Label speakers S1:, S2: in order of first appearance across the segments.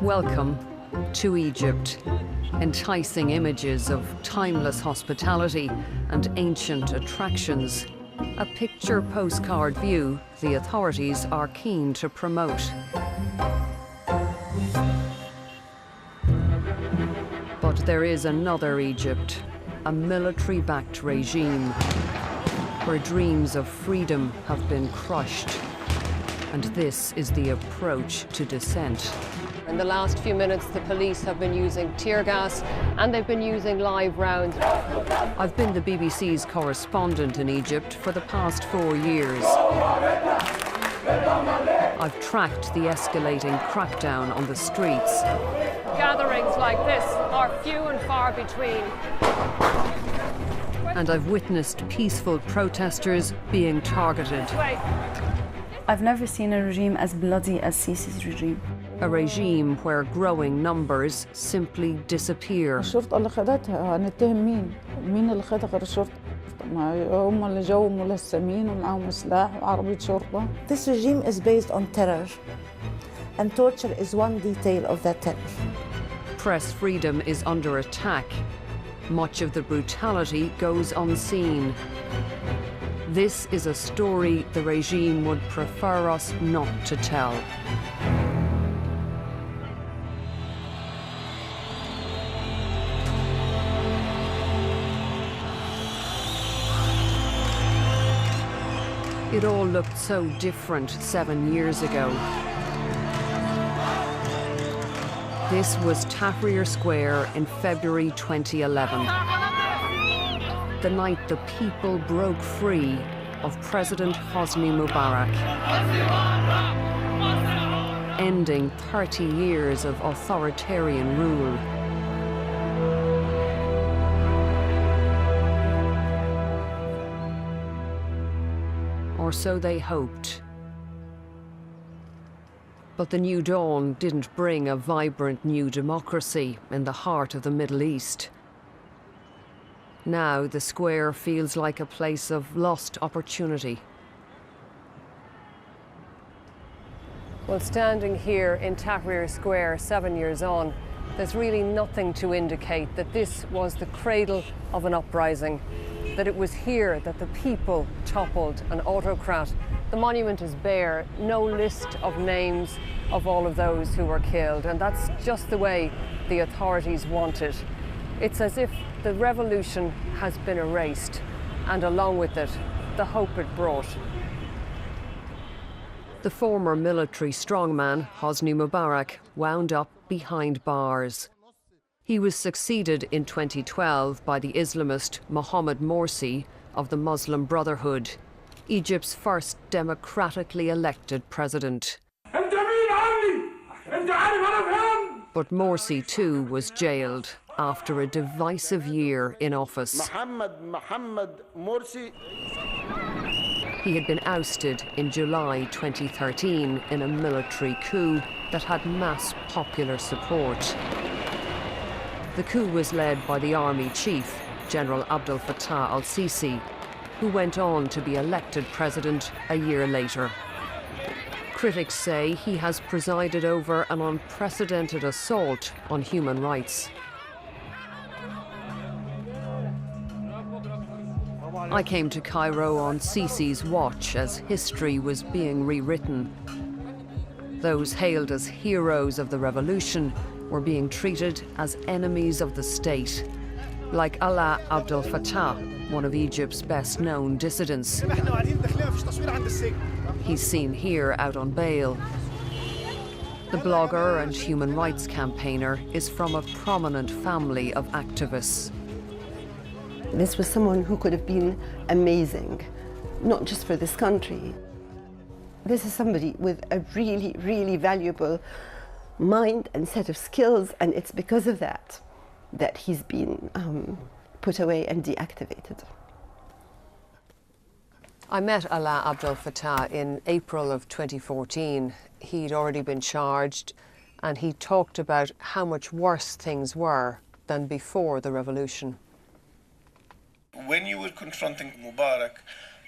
S1: Welcome to Egypt. Enticing images of timeless hospitality and ancient attractions. A picture postcard view the authorities are keen to promote. But there is another Egypt, a military-backed regime, where dreams of freedom have been crushed. And this is the approach to dissent.
S2: In the last few minutes, the police have been using tear gas and they've been using live rounds.
S1: I've been the BBC's correspondent in Egypt for the past 4 years. I've tracked the escalating crackdown on the streets.
S2: Gatherings like this are few and far between.
S1: And I've witnessed peaceful protesters being targeted.
S3: I've never seen a regime as bloody as Sisi's regime.
S1: A regime where growing numbers simply disappear.
S4: الشرطة اللي خدتها هنتهم مين؟ مين اللي خدها غير الشرطة؟ ما هم اللي جو ملثمين ومعاهم سلاح وعربية شرطة.
S5: This regime is based on terror, and torture is one detail of that terror.
S1: Press freedom is under attack. Much of the brutality goes unseen. This is a story the regime would prefer us not to tell. It all looked so different 7 years ago. This was Tahrir Square in February 2011. The night the people broke free of President Hosni Mubarak, ending 30 years of authoritarian rule. Or so they hoped. But the new dawn didn't bring a vibrant new democracy in the heart of the Middle East. Now the square feels like a place of lost opportunity.
S2: Well, standing here in Tahrir Square 7 years on, there's really nothing to indicate that this was the cradle of an uprising, that it was here that the people toppled an autocrat. The monument is bare, no list of names of all of those who were killed, and that's just the way the authorities want it. It's as if the revolution has been erased, and along with it, the hope it brought.
S1: The former military strongman, Hosni Mubarak, wound up behind bars. He was succeeded in 2012 by the Islamist Mohamed Morsi of the Muslim Brotherhood, Egypt's first democratically elected president. But Morsi too was jailed after a divisive year in office. He had been ousted in July 2013 in a military coup that had mass popular support. The coup was led by the army chief, General Abdel Fattah al-Sisi, who went on to be elected president a year later. Critics say he has presided over an unprecedented assault on human rights. I came to Cairo on Sisi's watch as history was being rewritten. Those hailed as heroes of the revolution were being treated as enemies of the state, like Alaa Abdel Fattah, one of Egypt's best-known dissidents. He's seen here out on bail. The blogger and human rights campaigner is from a prominent family of activists.
S6: This was someone who could have been amazing, not just for this country. This is somebody with a really, really valuable mind and set of skills, and it's because of that that he's been put away and deactivated.
S2: I met Alaa Abdel Fattah in April of 2014. He'd already been charged, and he talked about how much worse things were than before the revolution.
S7: When you were confronting Mubarak,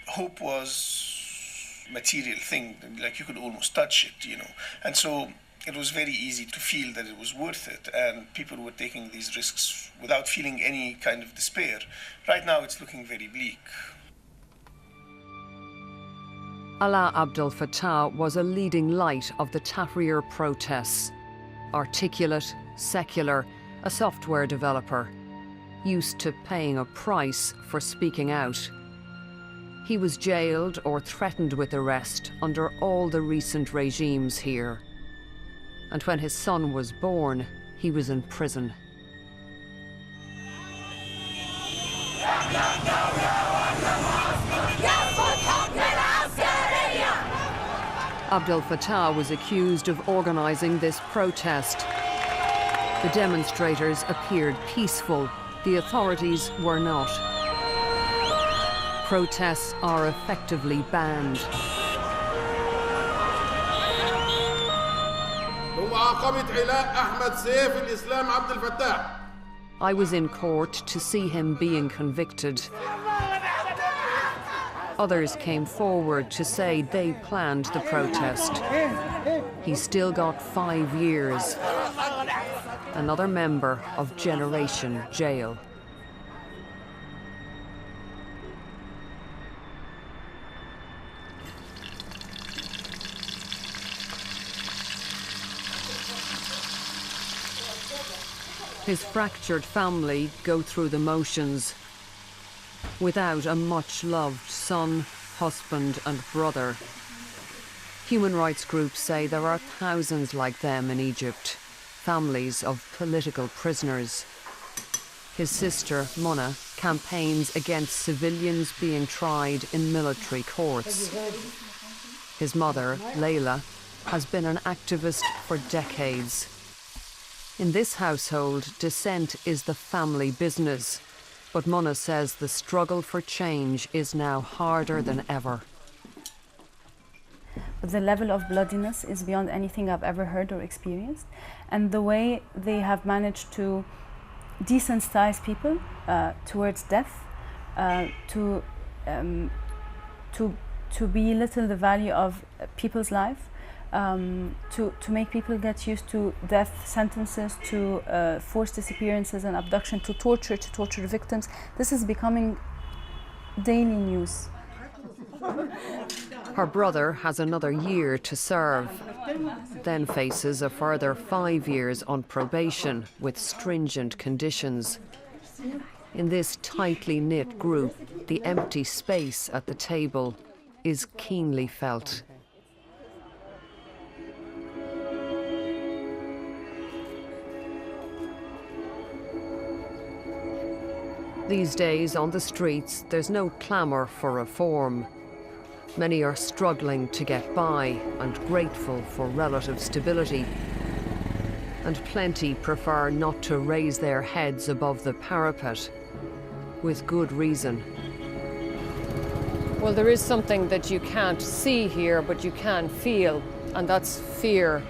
S7: hope was material thing, like you could almost touch it, you know. And so it was very easy to feel that it was worth it, and people were taking these risks without feeling any kind of despair. Right now it's looking very bleak.
S1: Alaa Abdel Fattah was a leading light of the Tahrir protests. Articulate, secular, a software developer, used to paying a price for speaking out. He was jailed or threatened with arrest under all the recent regimes here. And when his son was born, he was in prison. Abdel Fattah was accused of organising this protest. The demonstrators appeared peaceful. The authorities were not. Protests are effectively banned. I was in court to see him being convicted. Others came forward to say they planned the protest. He still got 5 years. Another member of Generation Jail. His fractured family go through the motions. Without a much-loved son, husband and brother. Human rights groups say there are thousands like them in Egypt, families of political prisoners. His sister, Mona, campaigns against civilians being tried in military courts. His mother, Layla, has been an activist for decades. In this household, dissent is the family business. But Mona says the struggle for change is now harder than ever.
S3: The level of bloodiness is beyond anything I've ever heard or experienced. And the way they have managed to desensitize people towards death, to belittle the value of people's life, to make people get used to death sentences, to forced disappearances and abduction, to torture victims. This is becoming daily news.
S1: Her brother has another year to serve, then faces a further 5 years on probation with stringent conditions. In this tightly knit group, the empty space at the table is keenly felt. These days on the streets, there's no clamour for reform. Many are struggling to get by and grateful for relative stability. And plenty prefer not to raise their heads above the parapet, with good reason.
S2: Well, there is something that you can't see here, but you can feel, and that's fear.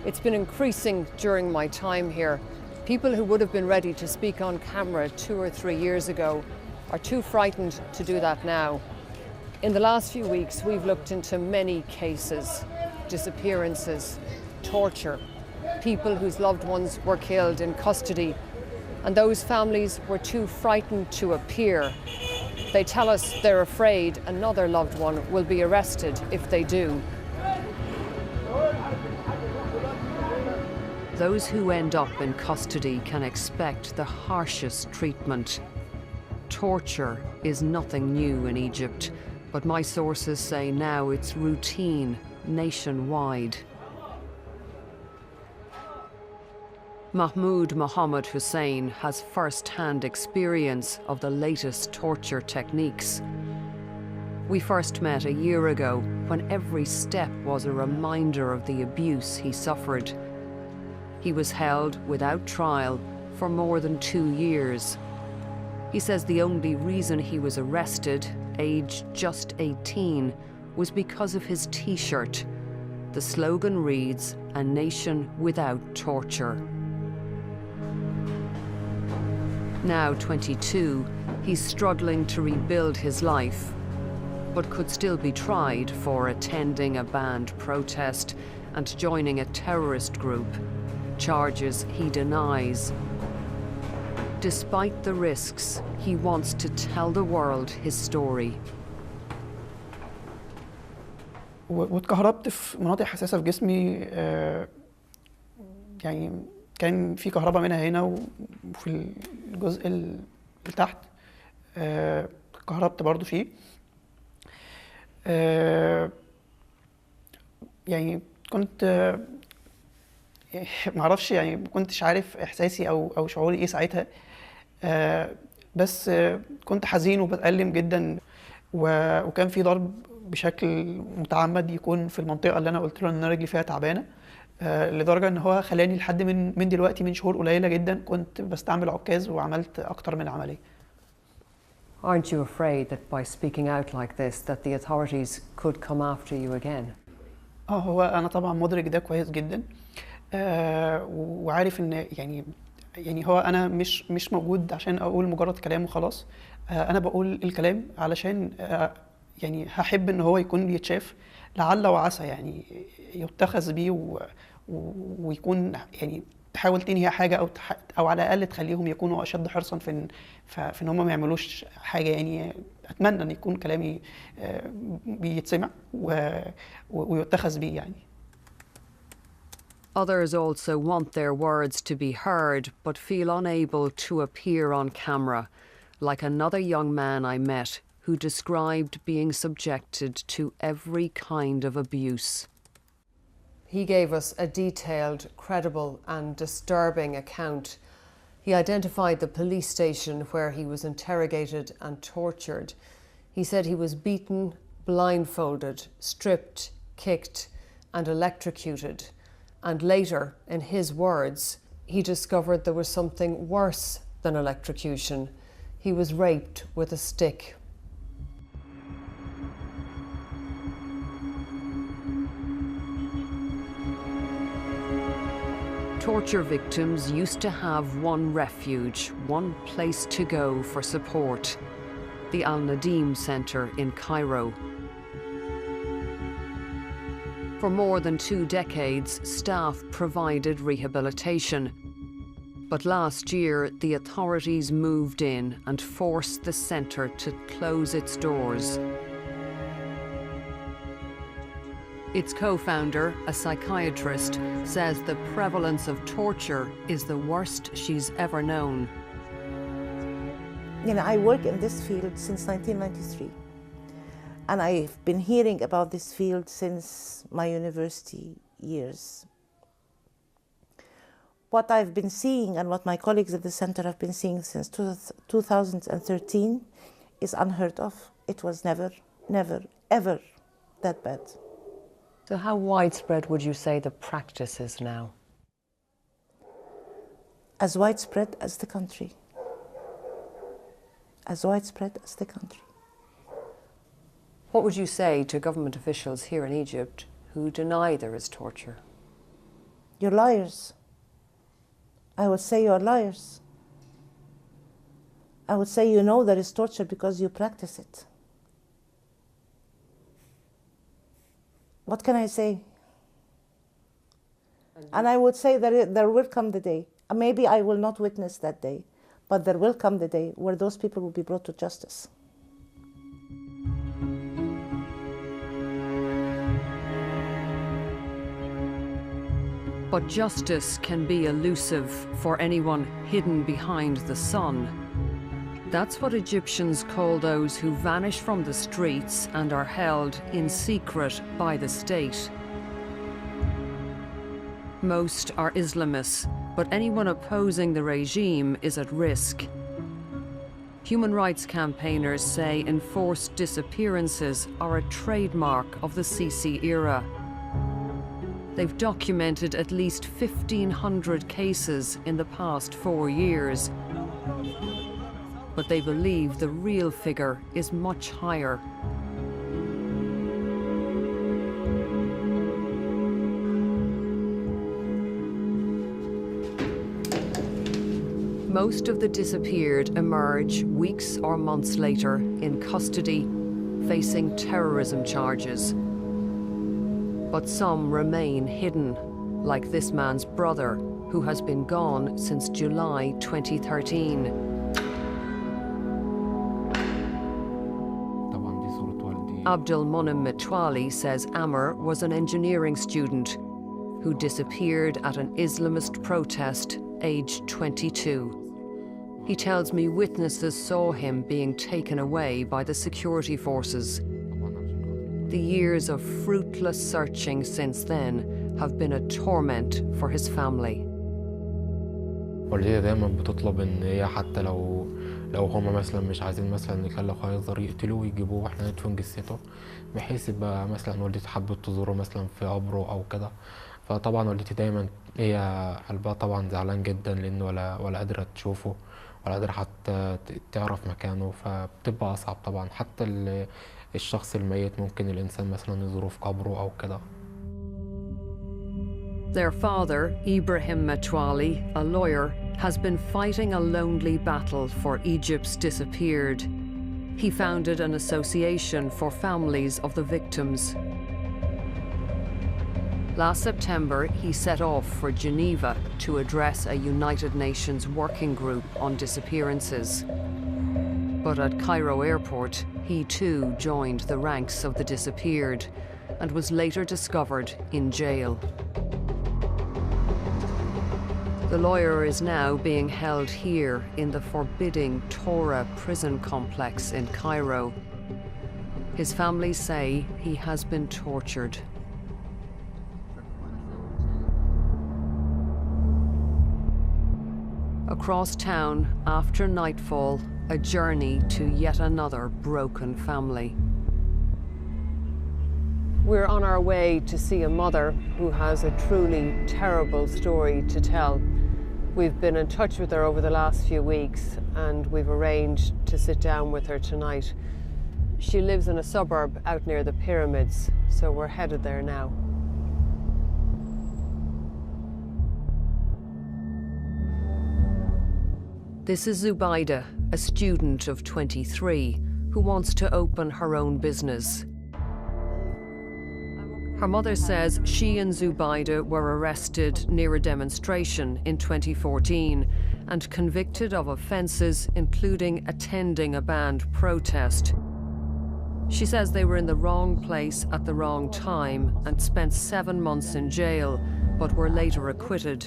S2: It's been increasing during my time here. People who would have been ready to speak on camera 2 or 3 years ago are too frightened to do that now. In the last few weeks, we've looked into many cases, disappearances, torture, people whose loved ones were killed in custody, and those families were too frightened to appear. They tell us they're afraid another loved one will be arrested if they do.
S1: Those who end up in custody can expect the harshest treatment. Torture is nothing new in Egypt, but my sources say now it's routine nationwide. Mahmoud Mohammed Hussein has first-hand experience of the latest torture techniques. We first met a year ago when every step was a reminder of the abuse he suffered. He was held without trial for more than 2 years. He says the only reason he was arrested, aged just 18, was because of his T-shirt. The slogan reads, "A nation without torture." Now 22, he's struggling to rebuild his life. but could still be tried for attending a banned protest and joining a terrorist group, charges he denies. Despite the risks, he wants to tell the world his story.
S8: واتكهربت في مناطق حساسة في جسمي، يعني كان في كهرباء منها هنا وفي الجزء اللي تحت اتكهربت برضو فيه. يعني كنت معرفش، يعني ما كنتش عارف احساسي او شعوري ايه ساعتها، بس كنت حزين وبتألم جدا، وكان في ضرب بشكل متعمد يكون في المنطقه اللي انا قلت له ان انا رجلي فيها تعبانه، لدرجه ان هو خلاني لحد من دلوقتي من شهور قليله جدا كنت بستعمل عكاز وعملت اكتر من عمليه.
S2: Aren't you afraid that by speaking out like this that the authorities could come after you again?
S8: هو انا طبعا مدرك ده كويس جدا، وعارف ان يعني هو انا مش موجود عشان اقول مجرد كلام وخلاص. انا بقول الكلام علشان يعني هحب ان هو يكون يتشاف، لعل وعسى يعني يتخذ بيه ويكون يعني تحاول تنهي حاجه او على الاقل تخليهم يكونوا اشد حرصا في ان هم ما يعملوش حاجه. يعني اتمنى ان يكون كلامي بيتسمع ويتخذ بيه يعني.
S1: Others also want their words to be heard but feel unable to appear on camera, like another young man I met who described being subjected to every kind of abuse.
S2: He gave us a detailed, credible and disturbing account. He identified the police station where he was interrogated and tortured. He said he was beaten, blindfolded, stripped, kicked and electrocuted. And later, in his words, he discovered there was something worse than electrocution. He was raped with a stick.
S1: Torture victims used to have one refuge, one place to go for support: the Al-Nadim Centre in Cairo. For more than 2 decades, staff provided rehabilitation. But last year, the authorities moved in and forced the centre to close its doors. Its co-founder, a psychiatrist, says the prevalence of torture is the worst she's ever known.
S5: You know, I work in this field since 1993. And I've been hearing about this field since my university years. What I've been seeing and what my colleagues at the center have been seeing since 2013 is unheard of. It was never, never, ever that bad.
S2: So how widespread would you say the practice is now?
S5: As widespread as the country. As widespread as the country.
S2: What would you say to government officials here in Egypt who deny there is torture?
S5: You're liars. I would say you're liars. I would say you know there is torture because you practice it. What can I say? And I would say that there will come the day, and maybe I will not witness that day, but there will come the day where those people will be brought to justice.
S1: But justice can be elusive for anyone hidden behind the sun. That's what Egyptians call those who vanish from the streets and are held in secret by the state. Most are Islamists, but anyone opposing the regime is at risk. Human rights campaigners say enforced disappearances are a trademark of the Sisi era. They've documented at least 1,500 cases in the past 4 years. But they believe the real figure is much higher. Most of the disappeared emerge weeks or months later in custody, facing terrorism charges. But some remain hidden, like this man's brother, who has been gone since July 2013. Abdul منBbc says Amr was an engineering student who disappeared at an Islamist protest, aged 22. He tells me witnesses saw him being taken away by the security forces. The years of fruitless searching since then have been a torment for his family.
S9: والدتي دايما بتطلب ان هي حتى لو هم مثلا مش عايزين مثلا يخلوا يقدر يقتلوه ويجيبوه واحنا ندفن جثته، بحيث يبقى مثلا والدتي حبت تزوره مثلا في قبره او كده. فطبعا والدتي دايما هي قلبها طبعا زعلان جدا، لانه ولا قادره تشوفه ولا قادره حتى تعرف مكانه، فبتبقى اصعب طبعا. حتى الشخص الميت ممكن الانسان مثلا يزوره في قبره او كده.
S1: Their father, Ibrahim Metwali, a lawyer, has been fighting a lonely battle for Egypt's disappeared. He founded an association for families of the victims. Last September, he set off for Geneva to address a United Nations working group on disappearances. But at Cairo airport, he too joined the ranks of the disappeared and was later discovered in jail. The lawyer is now being held here in the forbidding Torah prison complex in Cairo. His family say he has been tortured. Across town, after nightfall, a journey to yet another broken family.
S2: We're on our way to see a mother who has a truly terrible story to tell. We've been in touch with her over the last few weeks and we've arranged to sit down with her tonight. She lives in a suburb out near the pyramids, so we're headed there now.
S1: This is Zubaida, a student of 23, who wants to open her own business. Her mother says she and Zubaida were arrested near a demonstration in 2014 and convicted of offences including attending a banned protest. She says they were in the wrong place at the wrong time and spent 7 months in jail, but were later acquitted.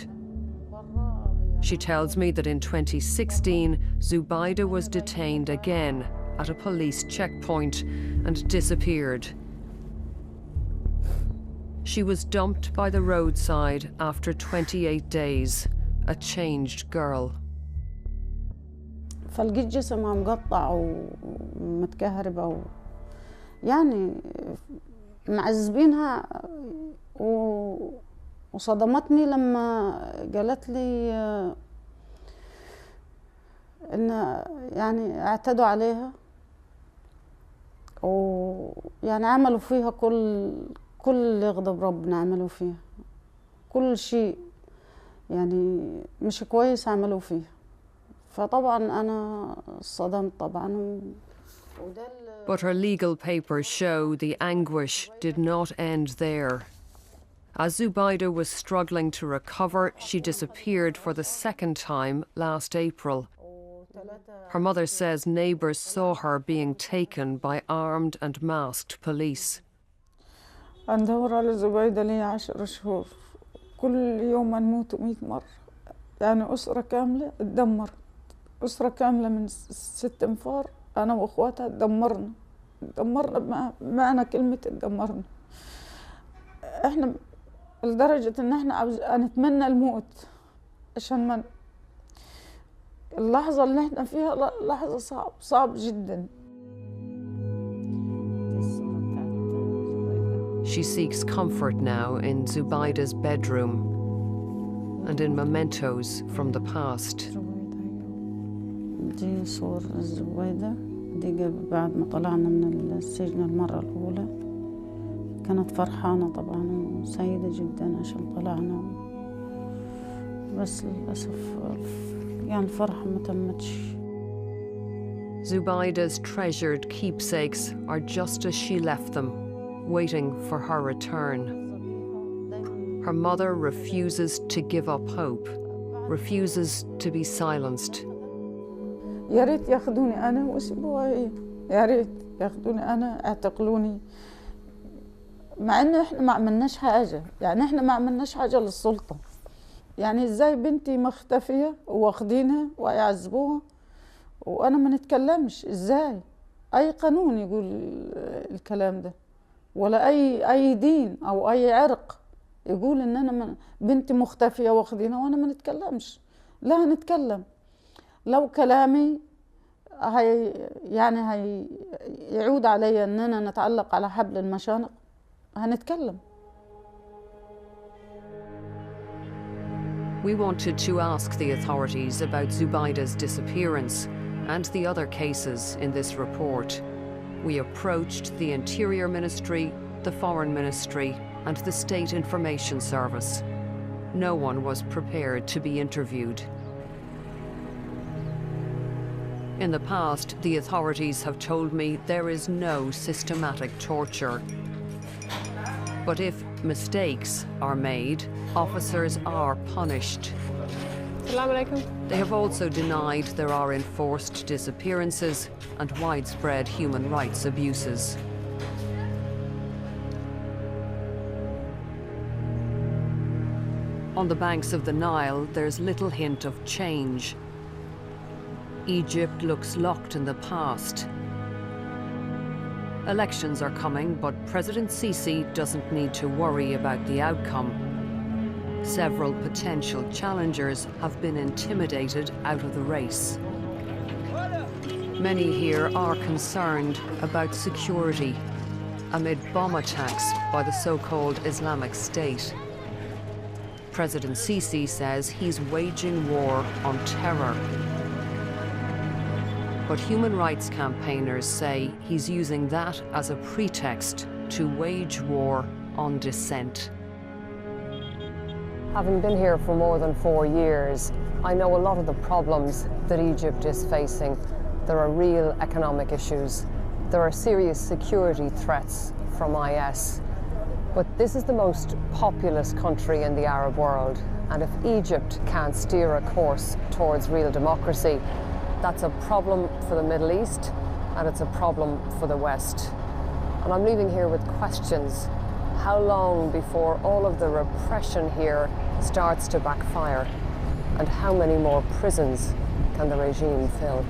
S1: She tells me that in 2016, Zubaida was detained again at a police checkpoint and disappeared. She was dumped by the roadside after 28 days, a changed girl.
S4: فلقيت جسمها مقطع ومتكهربة يعني معذبينها وصدمتني لما قالت لي إن يعني اعتدوا عليها ويعني عملوا فيها كل اللي يغضب ربنا عملوا فيها كل شيء يعني مش كويس عملوا فيها فطبعا أنا صدمت طبعا.
S1: But her legal papers show the anguish did not end there. As Zubaida was struggling to recover, she disappeared for the second time last April. Her mother says neighbours saw her being taken by armed and masked police.
S4: ندور على زبيدة لي 10 شهور كل يوم نموت 100 مرة يعني أسرة كاملة اتدمرت أسرة كاملة من 6 أنفار أنا وأخواتها اتدمرنا بمعنى كلمة اتدمرنا إحنا لدرجة إن إحنا نتمنى الموت عشان ما اللحظة اللي إحنا فيها لحظة صعب جدا.
S1: She seeks comfort now in Zubaida's bedroom and in mementos from the past.
S4: دي صور زبيدة دي بعد ما طلعنا من السجن المرة الأولى كانت فرحانة طبعا وسعيدة جدا عشان طلعنا بس للأسف يعني الفرحة ما تمتش.
S1: Zubaida's treasured keepsakes are just as she left them, waiting for her return. Her mother refuses to give up hope, refuses to be silenced.
S4: يا ريت ياخذوني أنا ويسيبوها هي، يا ريت ياخذوني أنا اعتقلوني. مع إنه إحنا ما عملناش حاجة، يعني إحنا ما عملناش حاجة للسلطة. يعني إزاي بنتي مختفية واخدينها ويعذبوها وأنا ما نتكلمش؟ إزاي؟ أي قانون يقول الكلام ده؟ ولا أي دين أو أي عرق يقول إن أنا بنتي مختفية واخدينها وأنا ما نتكلمش؟ لا هنتكلم. لو كلامي هي يعود علي أننا نتعلق على حبل المشانق هنتكلم.
S1: We wanted to ask the authorities about Zubaida's disappearance and the other cases in this report. We approached the Interior Ministry, the Foreign Ministry, and the State Information Service. No one was prepared to be interviewed. In the past, the authorities have told me there is no systematic torture. But if mistakes are made, officers are punished. They have also denied there are enforced disappearances and widespread human rights abuses. On the banks of the Nile, there's little hint of change. Egypt looks locked in the past. Elections are coming, but President Sisi doesn't need to worry about the outcome. Several potential challengers have been intimidated out of the race. Many here are concerned about security amid bomb attacks by the so-called Islamic State. President Sisi says he's waging war on terror. But human rights campaigners say he's using that as a pretext to wage war on dissent.
S2: Having been here for more than 4 years, I know a lot of the problems that Egypt is facing. There are real economic issues. There are serious security threats from IS. But this is the most populous country in the Arab world, and if Egypt can't steer a course towards real democracy, that's a problem for the Middle East, and it's a problem for the West. And I'm leaving here with questions. How long before all of the repression here starts to backfire? And how many more prisons can the regime fill?